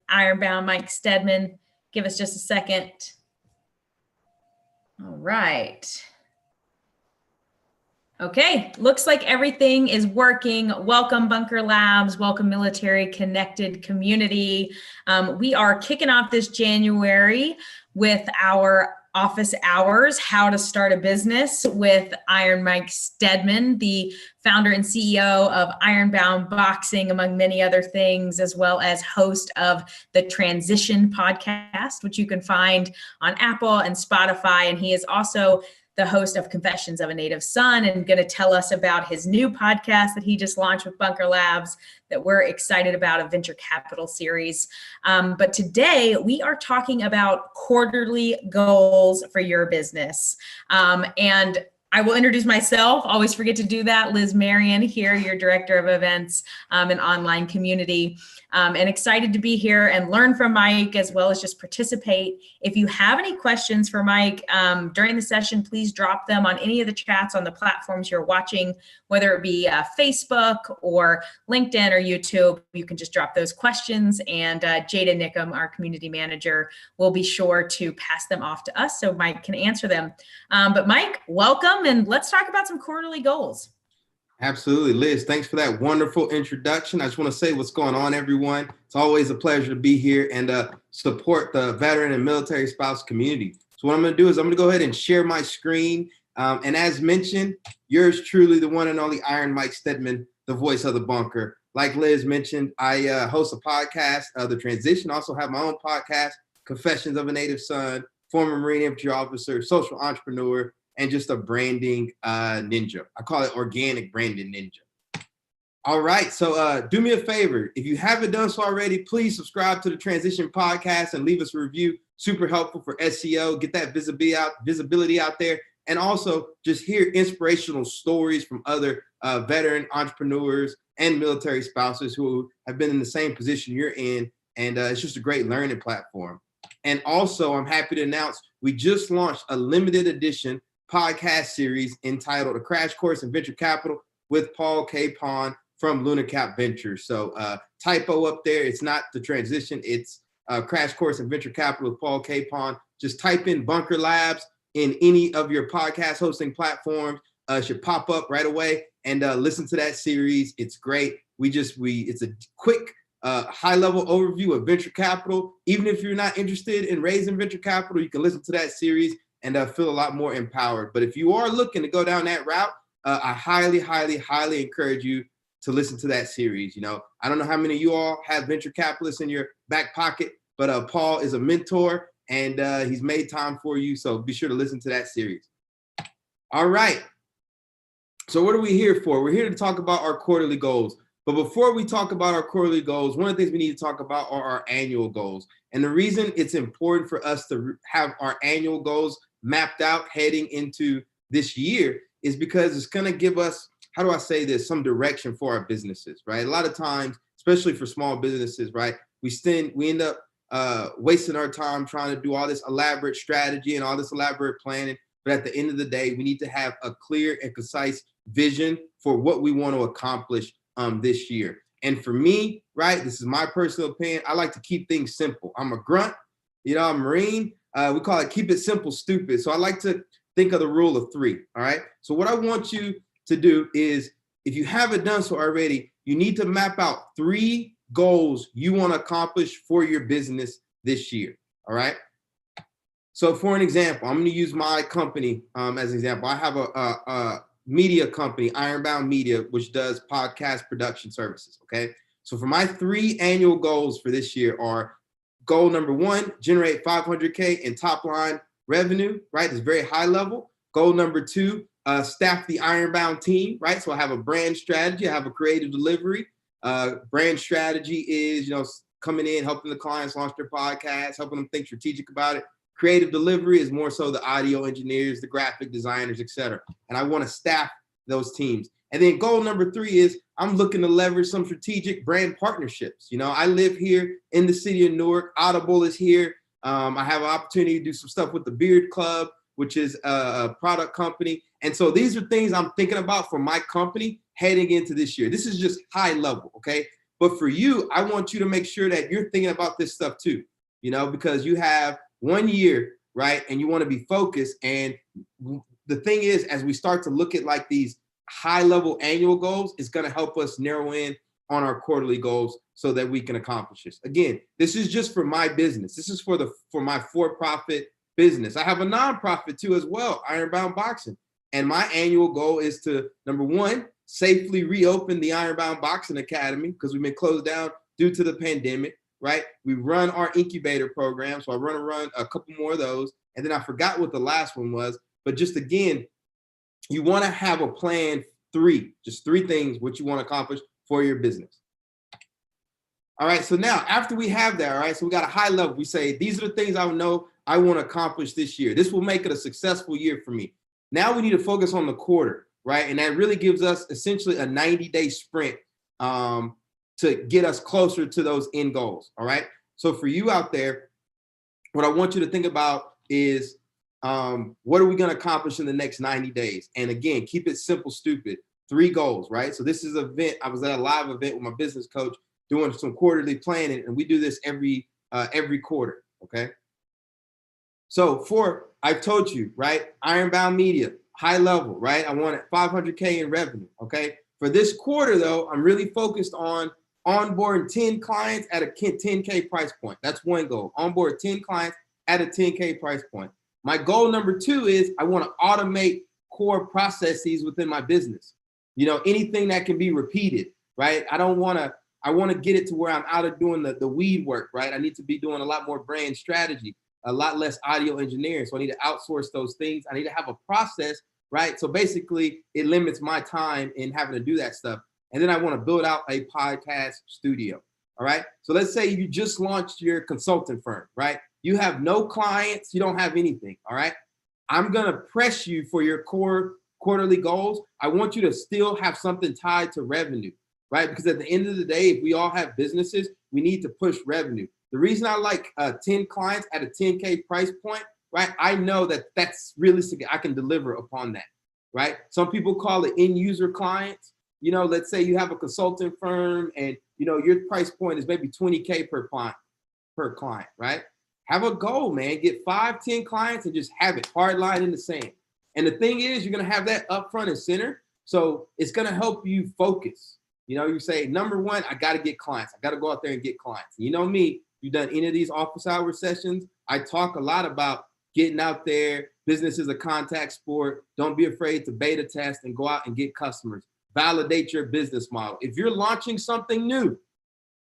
Ironbound, Mike Steadman. Give us just a second. All right. Okay, looks like everything is working. Welcome, Bunker Labs. Welcome, Military Connected Community. We are kicking off this January with our office hours, how to start a business with Iron Mike Steadman, the founder and CEO of Ironbound Boxing, among many other things, as well as host of the Transition podcast, which you can find on Apple and Spotify. And he is also the host of Confessions of a Native Son, and going to tell us about his new podcast that he just launched with Bunker Labs that we're excited about, a venture capital series. But today we are talking about quarterly goals for your business. And I will introduce myself. Always forget to do that. Liz Marion here, your director of events and online community. And excited to be here and learn from Mike, as well as just participate. If you have any questions for Mike during the session, please drop them on any of the chats on the platforms you're watching, whether it be Facebook or LinkedIn or YouTube. You can just drop those questions, and Jada Nickham, our community manager, will be sure to pass them off to us so Mike can answer them. But Mike, welcome, and let's talk about some quarterly goals. Absolutely. Liz, thanks for that wonderful introduction. I just want to say what's going on, everyone. It's always a pleasure to be here and support the veteran and military spouse community. So what I'm going to do is I'm going to go ahead and share my screen. And as mentioned, yours truly, the one and only Iron Mike Steadman, the voice of the bunker. Like Liz mentioned, I host a podcast, The Transition. I also have my own podcast, Confessions of a Native Son, former Marine infantry officer, social entrepreneur, and just a branding ninja. I call it organic branding ninja. All right, so do me a favor. If you haven't done so already, please subscribe to the Transition podcast and leave us a review. Super helpful for SEO, get that visibility out there, and also just hear inspirational stories from other veteran entrepreneurs and military spouses who have been in the same position you're in, and it's just a great learning platform. And also, I'm happy to announce we just launched a limited edition podcast series entitled A Crash Course in Venture Capital with Paul Capon from LunaCap Ventures. So typo up there, it's not The Transition, it's Crash Course in Venture Capital with Paul Capon. Just type in Bunker Labs in any of your podcast hosting platforms. It should pop up right away, and listen to that series. It's great. It's a quick high-level overview of venture capital. Even if you're not interested in raising venture capital, you can listen to that series and feel a lot more empowered. But if you are looking to go down that route, I highly, highly, highly encourage you to listen to that series. You know, I don't know how many of you all have venture capitalists in your back pocket, but Paul is a mentor, and he's made time for you. So be sure to listen to that series. All right. So what are we here for? We're here to talk about our quarterly goals. But before we talk about our quarterly goals, one of the things we need to talk about are our annual goals. And the reason it's important for us to have our annual goals mapped out heading into this year is because it's going to give us, how do I say this, some direction for our businesses, right? A lot of times, especially for small businesses, right, we end up wasting our time trying to do all this elaborate strategy and all this elaborate planning. But at the end of the day, we need to have a clear and concise vision for what we want to accomplish this year. And for me, right, this is my personal opinion, I like to keep things simple. I'm a grunt, I'm a Marine. We call it keep it simple, stupid. So I like to think of the rule of 3, all right? So what I want you to do is, if you haven't done so already, you need to map out 3 goals you want to accomplish for your business this year, all right? So for an example, I'm going to use my company as an example. I have a media company, Ironbound Media, which does podcast production services, okay? So for my 3 annual goals for this year are, goal number 1, generate 500K in top line revenue, right? It's very high level. Goal number 2, staff the Ironbound team, right? So I have a brand strategy, I have a creative delivery. Brand strategy is, coming in, helping the clients launch their podcast, helping them think strategic about it. Creative delivery is more so the audio engineers, the graphic designers, et cetera. And I want to staff those teams. And then goal number 3 is I'm looking to leverage some strategic brand partnerships. I live here in the city of Newark. Audible is here. I have an opportunity to do some stuff with the Beard Club, which is a product company. And so these are things I'm thinking about for my company heading into this year. This is just high level, okay? But for you, I want you to make sure that you're thinking about this stuff too, because you have 1 year, right? And you want to be focused. And the thing is, as we start to look at like these high level annual goals, it's going to help us narrow in on our quarterly goals so that we can accomplish this. Again, this is just for my business. This is for my for-profit business. I have a nonprofit too as well, Ironbound Boxing. And my annual goal is to, number one, safely reopen the Ironbound Boxing Academy because we've been closed down due to the pandemic, right? We run our incubator program. So I run a couple more of those. And then I forgot what the last one was. But just again, you want to have a plan, just three things what you want to accomplish for your business. All right, so now after we have that, all right, so we got a high level. We say, these are the things I know I want to accomplish this year. This will make it a successful year for me. Now we need to focus on the quarter, right? And that really gives us essentially a 90-day sprint to get us closer to those end goals, all right? So for you out there, what I want you to think about is what are we going to accomplish in the next 90 days? And again, keep it simple, stupid. 3 goals, right? So this is an event. I was at a live event with my business coach doing some quarterly planning, and we do this every quarter, okay? So I've told you, right? Ironbound Media, high level, right? I want 500K in revenue, okay? For this quarter though, I'm really focused on onboarding 10 clients at a 10K price point. That's one goal, onboard 10 clients at a 10K price point. My goal number 2 is I want to automate core processes within my business. Anything that can be repeated, right? I want to get it to where I'm out of doing the weed work, right? I need to be doing a lot more brand strategy, a lot less audio engineering. So I need to outsource those things. I need to have a process, right? So basically it limits my time in having to do that stuff. And then I want to build out a podcast studio. All right. So let's say you just launched your consulting firm, right? You have no clients, you don't have anything. All right. I'm going to press you for your quarterly goals. I want you to still have something tied to revenue, right? Because at the end of the day, if we all have businesses, we need to push revenue. The reason I like 10 clients at a 10K price point, right? I know that that's realistic. I can deliver upon that, right? Some people call it end user clients. Let's say you have a consulting firm and, your price point is maybe 20K per client, right? Have a goal, man. Get 5, 10 clients and just have it hard line in the sand. And the thing is, you're going to have that up front and center. So it's going to help you focus. You say, number one, I got to get clients. I got to go out there and get clients. You know me, you've done any of these office hour sessions. I talk a lot about getting out there. Business is a contact sport. Don't be afraid to beta test and go out and get customers. Validate your business model. If you're launching something new,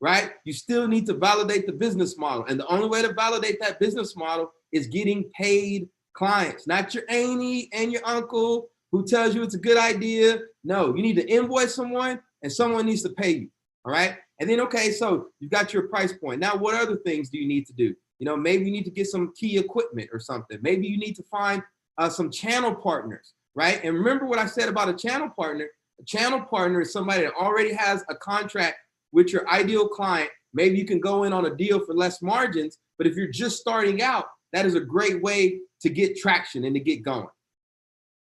right, you still need to validate the business model. And the only way to validate that business model is getting paid clients, not your auntie and your uncle who tells you it's a good idea. No, you need to invoice someone and someone needs to pay you. All right. And then, okay, so you've got your price point. Now, what other things do you need to do? Maybe you need to get some key equipment or something. Maybe you need to find some channel partners, right? And remember what I said about a channel partner. A channel partner is somebody that already has a contract with your ideal client. Maybe you can go in on a deal for less margins, but if you're just starting out, that is a great way to get traction and to get going,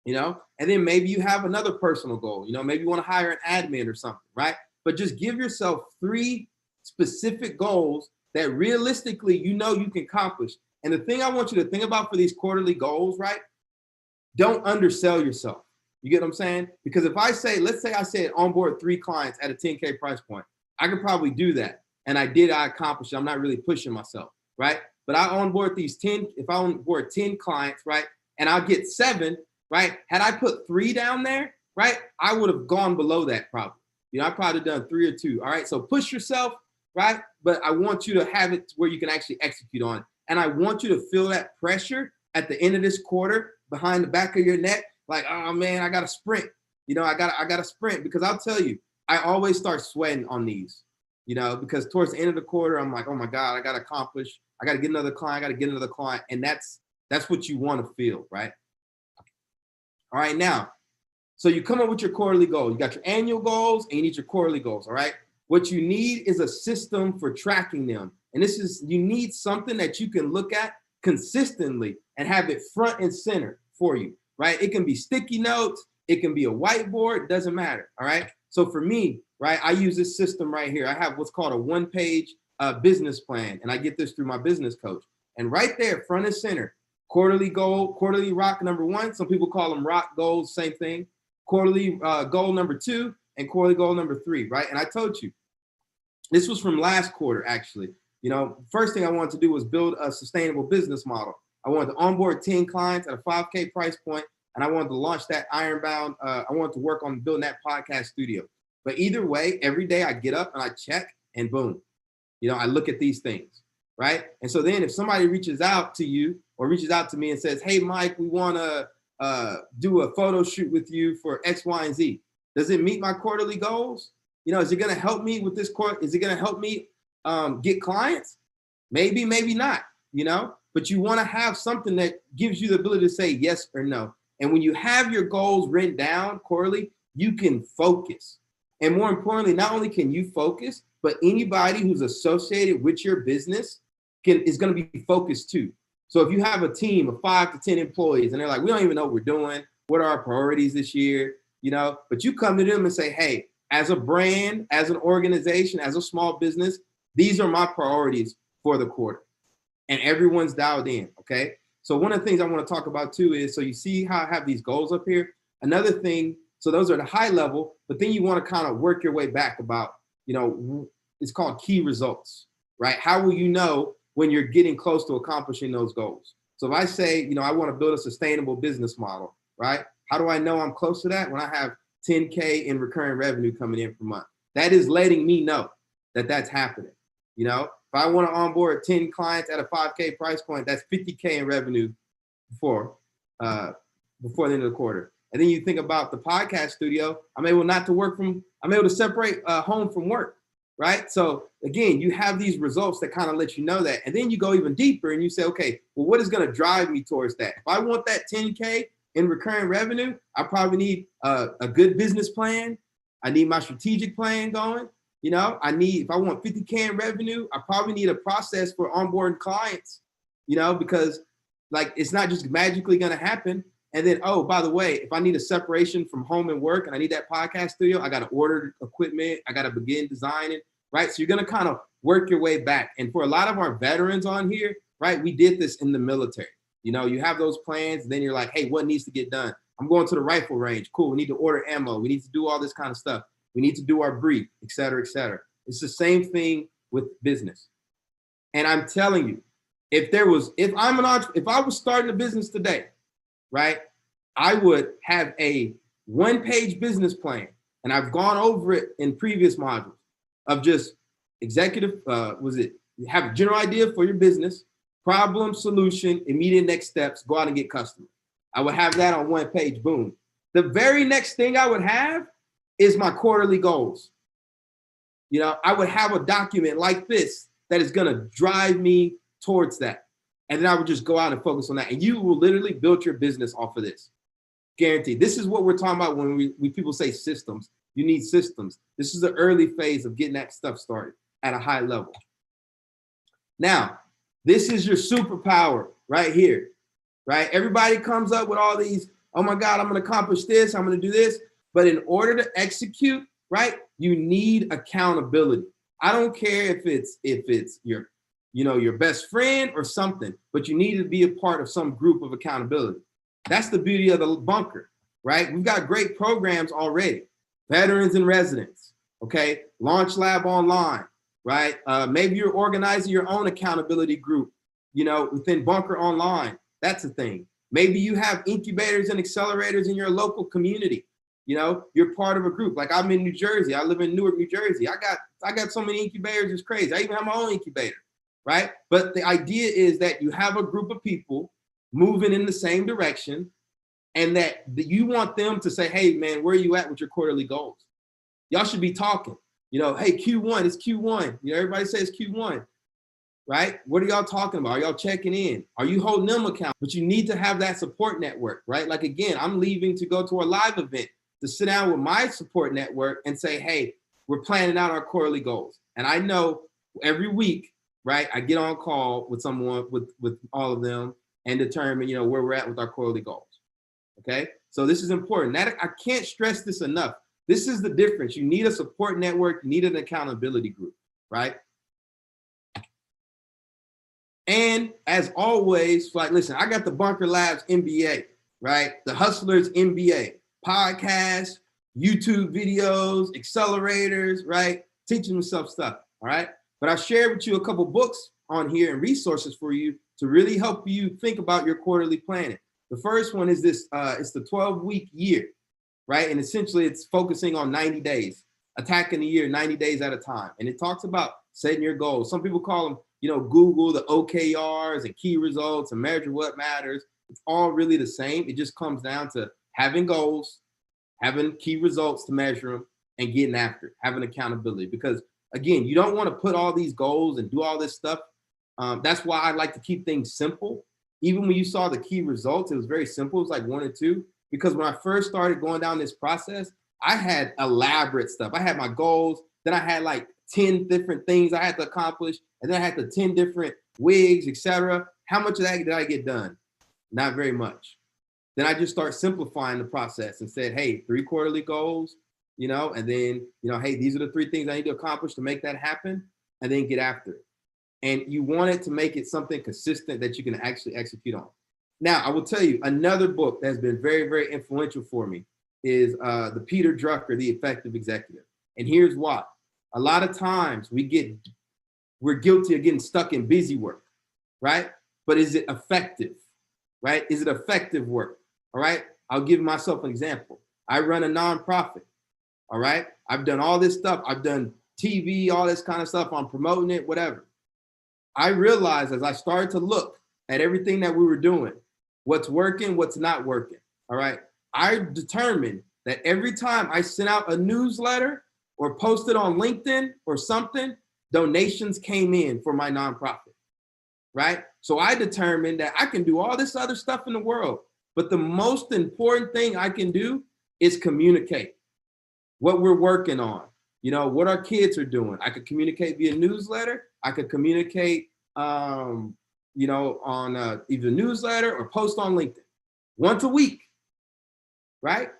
and then maybe you have another personal goal, maybe you want to hire an admin or something, right? But just give yourself 3 specific goals that realistically, you can accomplish. And the thing I want you to think about for these quarterly goals, right? Don't undersell yourself. You get what I'm saying? Because if let's say I said onboard 3 clients at a 10K price point, I could probably do that. And I accomplished it. I'm not really pushing myself, right? But I onboard these 10, if I onboard 10 clients, right? And I'll get 7, right? Had I put 3 down there, right? I would have gone below that probably. I probably done 3 or 2. All right. So push yourself, right? But I want you to have it where you can actually execute on it. And I want you to feel that pressure at the end of this quarter behind the back of your neck. Like, oh man, I got to sprint. I got to sprint because I'll tell you, I always start sweating on these, because towards the end of the quarter, I'm like, oh my God, I got to accomplish. I got to get another client. I got to get another client. And that's what you want to feel, right? All right. Now, so you come up with your quarterly goal. You got your annual goals and you need your quarterly goals. All right. What you need is a system for tracking them. And you need something that you can look at consistently and have it front and center for you, right? It can be sticky notes. It can be a whiteboard. It doesn't matter. All right. So for me, right? I use this system right here. I have what's called a one-page business plan, and I get this through my business coach. And right there, front and center, quarterly goal, quarterly rock number 1. Some people call them rock goals, same thing. Quarterly goal number 2 and quarterly goal number 3, right? And I told you, this was from last quarter, actually. You know, first thing I wanted to do was build a sustainable business model. I wanted to onboard 10 clients at a $5K price point, and I wanted to launch that Ironbound. I wanted to work on building that podcast studio. But either way, every day I get up and I check, and boom, you know, I look at these things, right? And so then if somebody reaches out to you or reaches out to me and says, hey, Mike, we want to do a photo shoot with you for X, Y, and Z. Does it meet my quarterly goals? You know, is it going to help me with this course? Is it going to help me get clients? Maybe, maybe not, you know, but you want to have something that gives you the ability to say yes or no. And when you have your goals written down quarterly, you can focus. And more importantly, not only can you focus, but anybody who's associated with your business is going to be focused too. So if you have a team of 5 to 10 employees and they're like, we don't even know what we're doing, what are our priorities this year, you know, but you come to them and say, hey, as a brand, as an organization, as a small business, these are my priorities for the quarter. And everyone's dialed in, okay? So one of the things I want to talk about too is, so you see how I have these goals up here? Another thing, so those are the high level, but then you want to kind of work your way back about, you know, it's called key results, right? How will you know when you're getting close to accomplishing those goals? So if I say, you know, I want to build a sustainable business model, right? How do I know I'm close to that? When I have 10K in recurring revenue coming in per month. That is letting me know that that's happening. You know, if I want to onboard 10 clients at a 5K price point, that's 50K in revenue before the end of the quarter. And then you think about the podcast studio, I'm able to separate home from work, right? So again, you have these results that kind of let you know that. And then you go even deeper and you say, okay, well, what is going to drive me towards that? If I want that 10K in recurring revenue, I probably need a good business plan. I need my strategic plan going. You know, if I want 50K in revenue, I probably need a process for onboarding clients, you know, because like, it's not just magically going to happen. And then, oh, by the way, if I need a separation from home and work and I need that podcast studio, I got to order equipment. I got to begin designing, right? So you're going to kind of work your way back. And for a lot of our veterans on here, right, we did this in the military. You know, you have those plans and then you're like, hey, what needs to get done? I'm going to the rifle range. Cool. We need to order ammo. We need to do all this kind of stuff. We need to do our brief, et cetera, et cetera. It's the same thing with business. And I'm telling you, if I was starting a business today, right, I would have a one-page business plan. And I've gone over it in previous modules of just executive, you have a general idea for your business, problem, solution, immediate next steps, go out and get customers. I would have that on one page, boom. The very next thing I would have is my quarterly goals. You know, I would have a document like this that is going to drive me towards that. And then I would just go out and focus on that. And you will literally build your business off of this. Guaranteed. This is what we're talking about when people say systems. You need systems. This is the early phase of getting that stuff started at a high level. Now, this is your superpower right here, right? Everybody comes up with all these, oh my God, I'm going to accomplish this. I'm going to do this. But in order to execute, right, you need accountability. I don't care if it's your best friend or something, but you need to be a part of some group of accountability. That's the beauty of the bunker, right? We've got great programs already. Veterans and residents, okay? Launch Lab Online, right? Maybe you're organizing your own accountability group, you know, within Bunker Online. That's a thing. Maybe you have incubators and accelerators in your local community. You know, you're part of a group. Like I'm in New Jersey. I live in Newark, New Jersey. I got so many incubators. It's crazy. I even have my own incubator, right? But the idea is that you have a group of people moving in the same direction and that you want them to say, hey, man, where are you at with your quarterly goals? Y'all should be talking. You know, hey, Q1, it's Q1. You know, everybody says Q1, right? What are y'all talking about? Are y'all checking in? Are you holding them accountable? But you need to have that support network, right? Like, again, I'm leaving to go to a live event to sit down with my support network and say, hey, we're planning out our quarterly goals. And I know every week, right, I get on call with someone, with all of them and determine, you know, where we're at with our quarterly goals. Okay. So this is important. That I can't stress this enough. This is the difference. You need a support network, you need an accountability group, right? And as always, like, listen, I got the Bunker Labs MBA, right? The Hustlers MBA, podcasts, YouTube videos, accelerators, right? Teaching myself stuff, all right? But I shared with you a couple books on here and resources for you to really help you think about your quarterly planning. The first one is this, it's the 12-week year, right? And essentially it's focusing on 90 days, attacking the year 90 days at a time. And it talks about setting your goals. Some people call them, Google the OKRs and key results and measure what matters. It's all really the same. It just comes down to having goals, having key results to measure them, and getting after it, having accountability. Because again, you don't want to put all these goals and do all this stuff. That's why I like to keep things simple. Even when you saw the key results, it was very simple. It was like 1 or 2. Because when I first started going down this process, I had elaborate stuff. I had my goals. Then I had like 10 different things I had to accomplish. And then I had the 10 different wigs, etc. How much of that did I get done? Not very much. Then I just start simplifying the process and said, hey, 3 quarterly goals, and then, hey, these are the 3 things I need to accomplish to make that happen, and then get after it. And you want it to make it something consistent that you can actually execute on. Now, I will tell you, another book that's been very, very influential for me is the Peter Drucker, The Effective Executive. And here's why. A lot of times we're guilty of getting stuck in busy work, right? But is it effective, right? Is it effective work, all right? I'll give myself an example. I run a nonprofit, all right? I've done all this stuff. I've done TV, all this kind of stuff. I'm promoting it, whatever. I realized as I started to look at everything that we were doing, what's working, what's not working, all right? I determined that every time I sent out a newsletter or posted on LinkedIn or something, donations came in for my nonprofit, right? So I determined that I can do all this other stuff in the world, but the most important thing I can do is communicate what we're working on, what our kids are doing. I could communicate via newsletter. I could communicate, on either newsletter or post on LinkedIn once a week, right?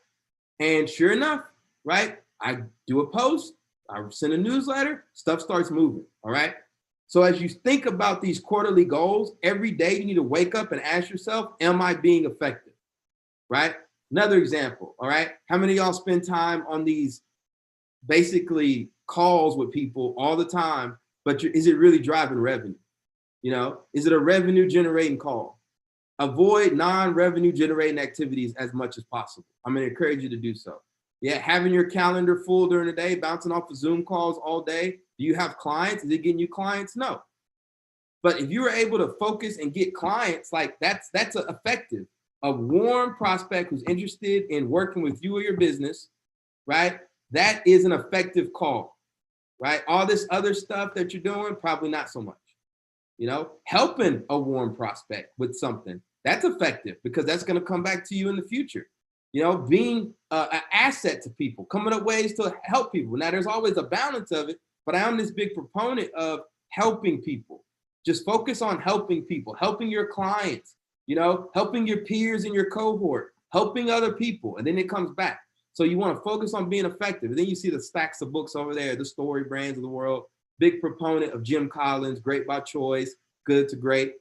And sure enough, right? I do a post, I send a newsletter, stuff starts moving, all right? So as you think about these quarterly goals, every day you need to wake up and ask yourself, am I being effective, right? Another example, all right? How many of y'all spend time on these basically calls with people all the time, but is it really driving revenue? Is it a revenue generating call? Avoid non-revenue generating activities as much as possible. I'm going to encourage you to do so. Yeah, having your calendar full during the day, bouncing off of Zoom calls all day. Do you have clients? Is it getting you clients? No. But if you were able to focus and get clients, like that's effective. A warm prospect who's interested in working with you or your business, right? That is an effective call, right? All this other stuff that you're doing, probably not so much. Helping a warm prospect with something, that's effective because that's going to come back to you in the future. Being an asset to people, coming up ways to help people. Now, there's always a balance of it, but I am this big proponent of helping people. Just focus on helping people, helping your clients, helping your peers in your cohort, helping other people, and then it comes back. So you want to focus on being effective. And then you see the stacks of books over there, the story brands of the world. Big proponent of Jim Collins, Great by Choice, Good to Great,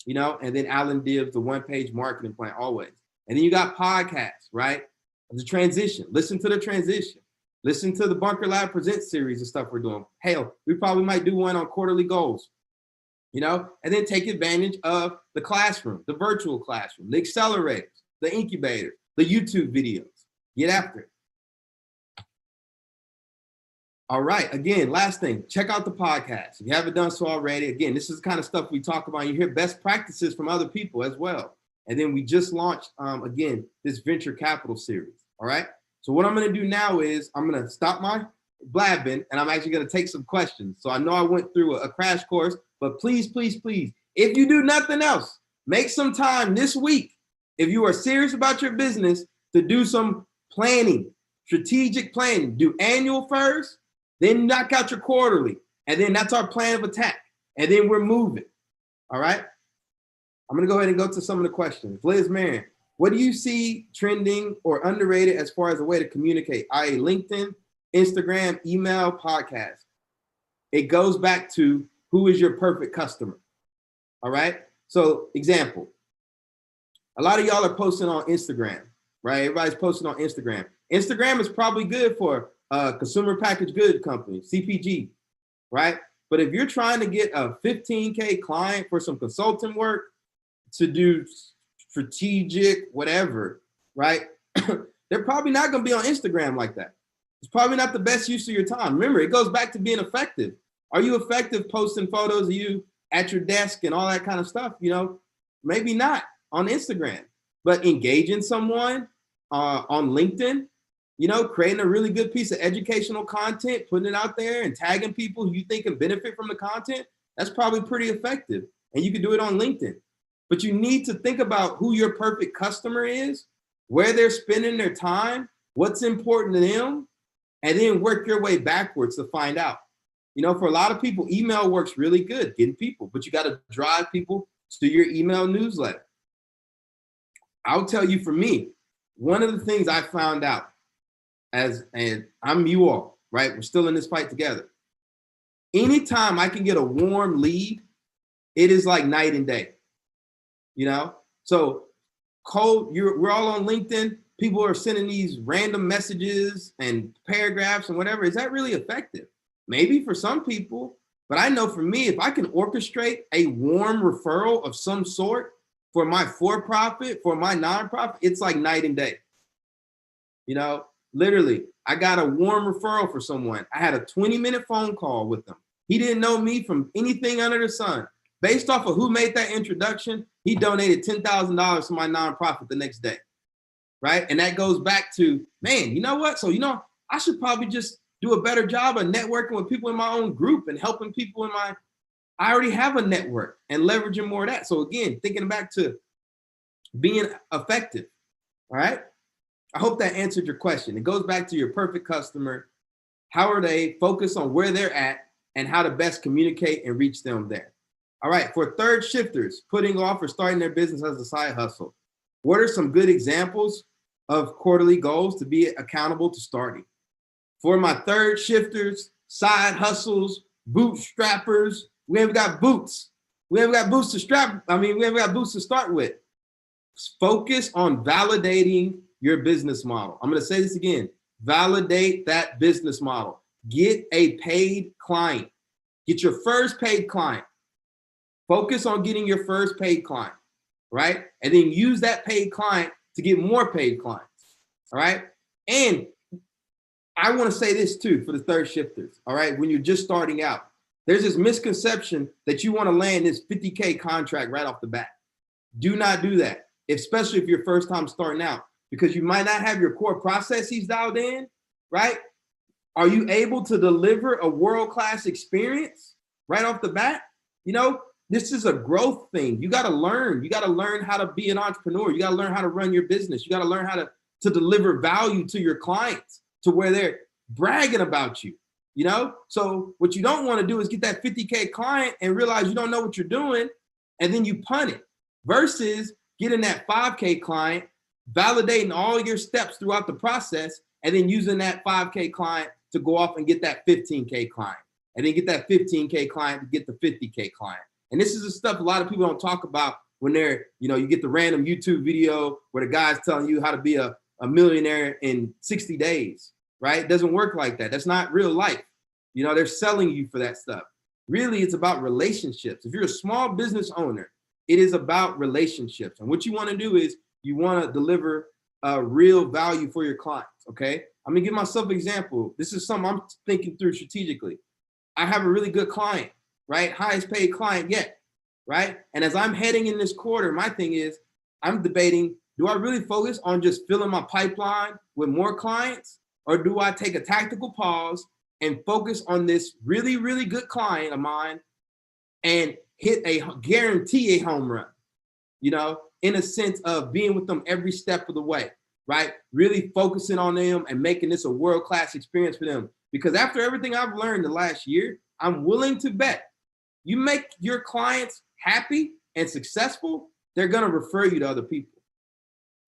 and then Alan Dibbs, the one-page marketing plan, always. And then you got podcasts, right? The transition. Listen to the transition. Listen to the Bunker Lab Present series of stuff we're doing. Hell, we probably might do one on quarterly goals, and then take advantage of the classroom, the virtual classroom, the accelerators, the incubators, the YouTube videos. Get after it. All right. Again, last thing, check out the podcast. If you haven't done so already, again, this is the kind of stuff we talk about. You hear best practices from other people as well. And then we just launched, again, this venture capital series. All right. So what I'm going to do now is I'm going to stop my blabbing and I'm actually going to take some questions. So I know I went through a crash course, but please, please, please, if you do nothing else, make some time this week, if you are serious about your business, to do some planning, strategic planning. Do annual first. Then knock out your quarterly. And then that's our plan of attack. And then we're moving. All right. I'm going to go ahead and go to some of the questions. Liz Marion, What do you see trending or underrated as far as a way to communicate, i.e. LinkedIn, Instagram, email, podcast? It goes back to who is your perfect customer. All right. So example, a lot of y'all are posting on Instagram, right? Everybody's posting on Instagram. Instagram is probably good for consumer packaged good company, CPG, right? But if you're trying to get a 15K client for some consulting work to do strategic, whatever, right? They're probably not going to be on Instagram like that. It's probably not the best use of your time. Remember, it goes back to being effective. Are you effective posting photos of you at your desk and all that kind of stuff? You know, maybe not on Instagram, but engaging someone on LinkedIn, you know, creating a really good piece of educational content, putting it out there and tagging people who you think can benefit from the content, that's probably pretty effective. And you can do it on LinkedIn. But you need to think about who your perfect customer is, where they're spending their time, what's important to them, and then work your way backwards to find out. You know, for a lot of people, email works really good, getting people, but you got to drive people to your email newsletter. I'll tell you, for me, one of the things I found out and I'm you all, right? We're still in this fight together. Anytime I can get a warm lead, it is like night and day, you know? So we're all on LinkedIn. People are sending these random messages and paragraphs and whatever. Is that really effective? Maybe for some people, but I know for me, if I can orchestrate a warm referral of some sort for my for-profit, for my nonprofit, it's like night and day. You know, literally, I got a warm referral for someone. I had a 20-minute phone call with them. He didn't know me from anything under the sun. Based off of who made that introduction, he donated $10,000 to my nonprofit the next day, right? And that goes back to, man, you know what? So, you know, I should probably just do a better job of networking with people in my own group and helping people in I already have a network and leveraging more of that. So again, thinking back to being effective, all right? I hope that answered your question. It goes back to your perfect customer. How are they? Focus on where they're at and how to best communicate and reach them there. All right, for third shifters, putting off or starting their business as a side hustle, what are some good examples of quarterly goals to be accountable to starting? For my third shifters, side hustles, bootstrappers, we haven't got boots. We haven't got boots to strap. We haven't got boots to start with. Focus on validating your business model. I'm going to say this again. Validate that business model. Get a paid client. Get your first paid client. Focus on getting your first paid client, right? And then use that paid client to get more paid clients, all right? And I want to say this too for the third shifters, all right? When you're just starting out, there's this misconception that you want to land this 50K contract right off the bat. Do not do that, especially if you're first time starting out, because you might not have your core processes dialed in, right? Are you able to deliver a world-class experience right off the bat? You know, this is a growth thing. You got to learn. You got to learn how to be an entrepreneur. You got to learn how to run your business. You got to learn how to deliver value to your clients to where they're bragging about you, you know? So what you don't want to do is get that 50K client and realize you don't know what you're doing, and then you punt it, versus getting that 5K client, validating all your steps throughout the process, and then using that 5K client to go off and get that 15K client, and then get that 15K client to get the 50K client. And this is the stuff a lot of people don't talk about when they're, you know, you get the random YouTube video where the guy's telling you how to be a millionaire in 60 days, right? It doesn't work like that. That's not real life. You know, they're selling you for that stuff. Really, it's about relationships. If you're a small business owner, it is about relationships. And what you want to do is you want to deliver real value for your clients, okay? I'm going to give myself an example. This is something I'm thinking through strategically. I have a really good client, right? Highest paid client yet, right? And as I'm heading in this quarter, my thing is I'm debating, do I really focus on just filling my pipeline with more clients, or do I take a tactical pause and focus on this really, really good client of mine and guarantee a home run, you know, in a sense of being with them every step of the way, right? Really focusing on them and making this a world-class experience for them. Because after everything I've learned the last year, I'm willing to bet you make your clients happy and successful, they're going to refer you to other people.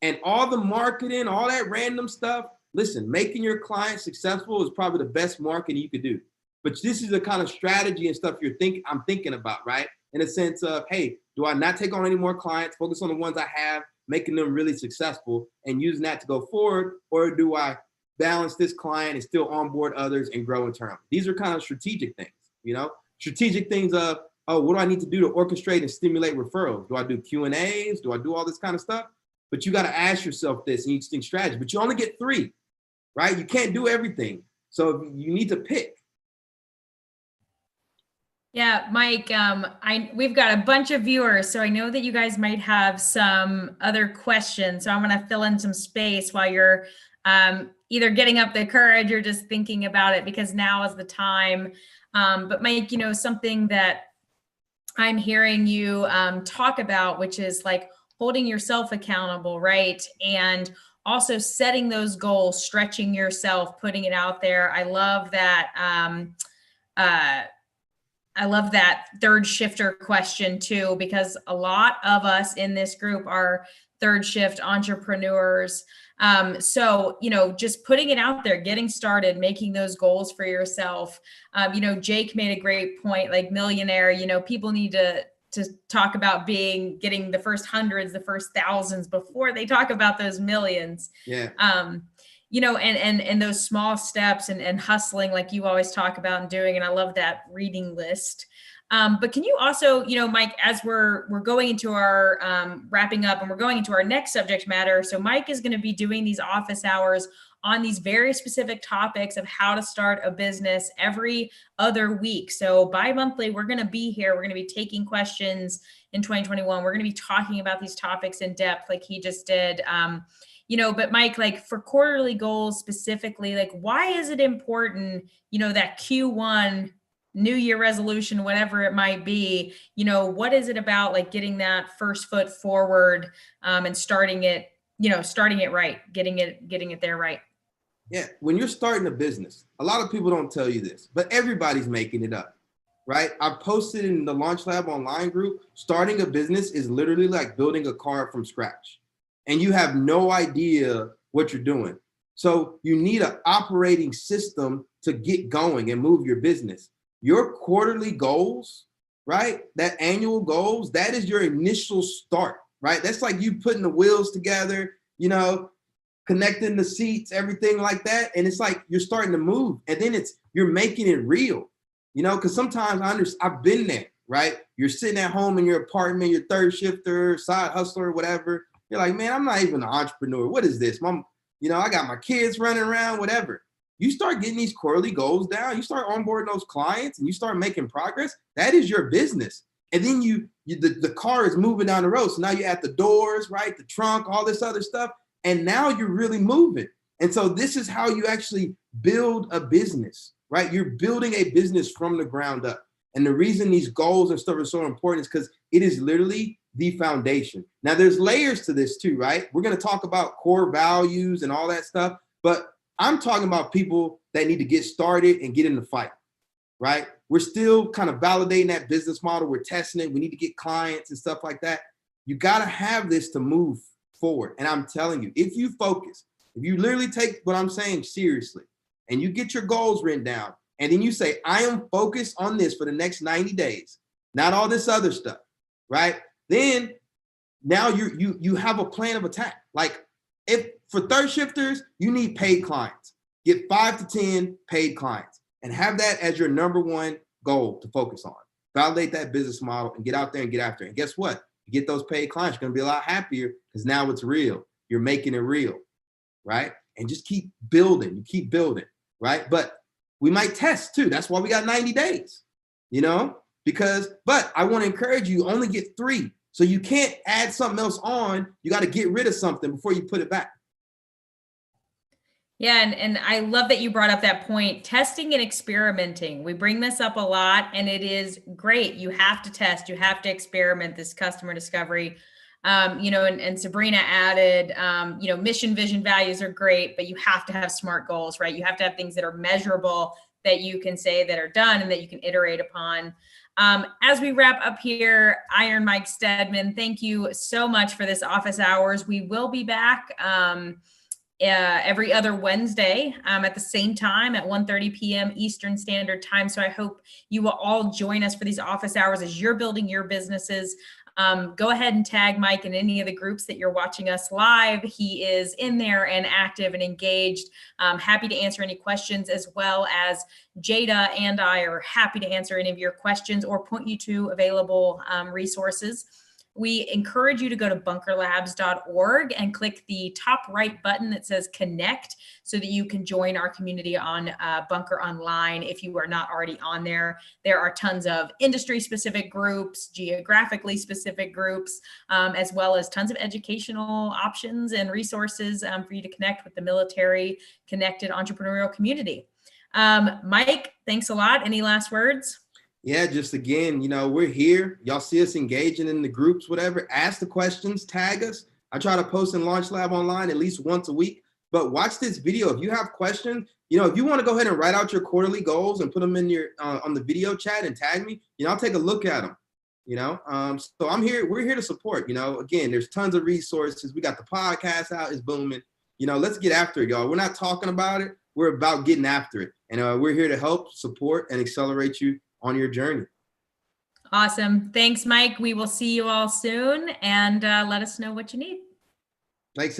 And all the marketing, all that random stuff, listen, making your clients successful is probably the best marketing you could do. But this is the kind of strategy and stuff I'm thinking about, right? In a sense of, hey, do I not take on any more clients, focus on the ones I have, making them really successful and using that to go forward? Or do I balance this client and still onboard others and grow internally? These are kind of strategic things, strategic things of, oh, what do I need to do to orchestrate and stimulate referrals? Do I do Q&As? Do I do all this kind of stuff? But you got to ask yourself this and each thing strategy, but you only get 3, right? You can't do everything. So you need to pick. Yeah, Mike, we've got a bunch of viewers, so I know that you guys might have some other questions. So I'm going to fill in some space while you're either getting up the courage or just thinking about it, because now is the time. But Mike, something that I'm hearing you talk about, which is like holding yourself accountable, right? And also setting those goals, stretching yourself, putting it out there. I love that third shifter question too, because a lot of us in this group are third shift entrepreneurs. So, just putting it out there, getting started, making those goals for yourself. Jake made a great point, like millionaire, people need to talk about getting the first hundreds, the first thousands before they talk about those millions. Yeah. And those small steps and hustling, like you always talk about and doing. And I love that reading list. But can you also, Mike, as we're going into our wrapping up and we're going into our next subject matter. So Mike is going to be doing these office hours on these very specific topics of how to start a business every other week. So bi-monthly, we're going to be here. We're going to be taking questions in 2021. We're going to be talking about these topics in depth, like he just did. But Mike, like for quarterly goals specifically, like why is it important, that Q1 New Year resolution, whatever it might be, what is it about like getting that first foot forward and starting it right, getting it there right? Yeah. When you're starting a business, a lot of people don't tell you this, but everybody's making it up, right? I posted in the Launch Lab online group, starting a business is literally like building a car from scratch. And you have no idea what you're doing. So you need an operating system to get going and move your business. Your quarterly goals, right? That annual goals, that is your initial start, right? That's like you putting the wheels together, connecting the seats, everything like that. And it's like you're starting to move, and then you're making it real, because sometimes I've been there, right? You're sitting at home in your apartment, your third shifter, side hustler, whatever. You're like, man, I'm not even an entrepreneur. What is this? I got my kids running around, whatever. You start getting these quarterly goals down, you start onboarding those clients and you start making progress. That is your business. And then the car is moving down the road. So now you're at the doors, right? The trunk, all this other stuff. And now you're really moving. And so this is how you actually build a business, right? You're building a business from the ground up. And the reason these goals and stuff are so important is because it is literally the foundation. Now there's layers to this too, right? We're going to talk about core values and all that stuff, but I'm talking about people that need to get started and get in the fight, right? We're still kind of validating that business model. We're testing it. We need to get clients and stuff like that. You got to have this to move forward. And I'm telling you, if you focus, if you literally take what I'm saying seriously and you get your goals written down, and then you say, I am focused on this for the next 90 days, not all this other stuff, right? Then now you have a plan of attack. Like if for third shifters, you need paid clients. Get 5 to 10 paid clients and have that as your number one goal to focus on. Validate that business model and get out there and get after it. And guess what? You get those paid clients, you're going to be a lot happier because now it's real. You're making it real, right? And just keep building. You keep building, right? But we might test too. That's why we got 90 days, but I want to encourage you, only get 3. So you can't add something else on. You got to get rid of something before you put it back. Yeah. And I love that you brought up that point, testing and experimenting. We bring this up a lot and it is great. You have to test, you have to experiment, this customer discovery. And Sabrina added, mission, vision, values are great, but you have to have SMART goals, right? You have to have things that are measurable that you can say that are done and that you can iterate upon. As we wrap up here, Iron Mike Steadman, thank you so much for this office hours. We will be back every other Wednesday at the same time at 1:30 p.m. Eastern Standard Time. So I hope you will all join us for these office hours as you're building your businesses. Go ahead and tag Mike in any of the groups that you're watching us live. He is in there and active and engaged. Happy to answer any questions, as well as Jada and I are happy to answer any of your questions or point you to available resources. We encourage you to go to bunkerlabs.org and click the top right button that says connect so that you can join our community on Bunker Online. If you are not already on there, there are tons of industry specific groups, geographically specific groups, as well as tons of educational options and resources for you to connect with the military connected entrepreneurial community. Mike, thanks a lot. Any last words? Yeah, just again, we're here. Y'all see us engaging in the groups, whatever. Ask the questions, tag us. I try to post in Launch Lab Online at least once a week. But watch this video. If you have questions, if you want to go ahead and write out your quarterly goals and put them in your on the video chat and tag me, I'll take a look at them. So I'm here. We're here to support. Again, there's tons of resources. We got the podcast out. It's booming. Let's get after it, y'all. We're not talking about it. We're about getting after it. And we're here to help, support, and accelerate you on your journey. Awesome. Thanks, Mike. We will see you all soon, and let us know what you need. Thanks, everyone.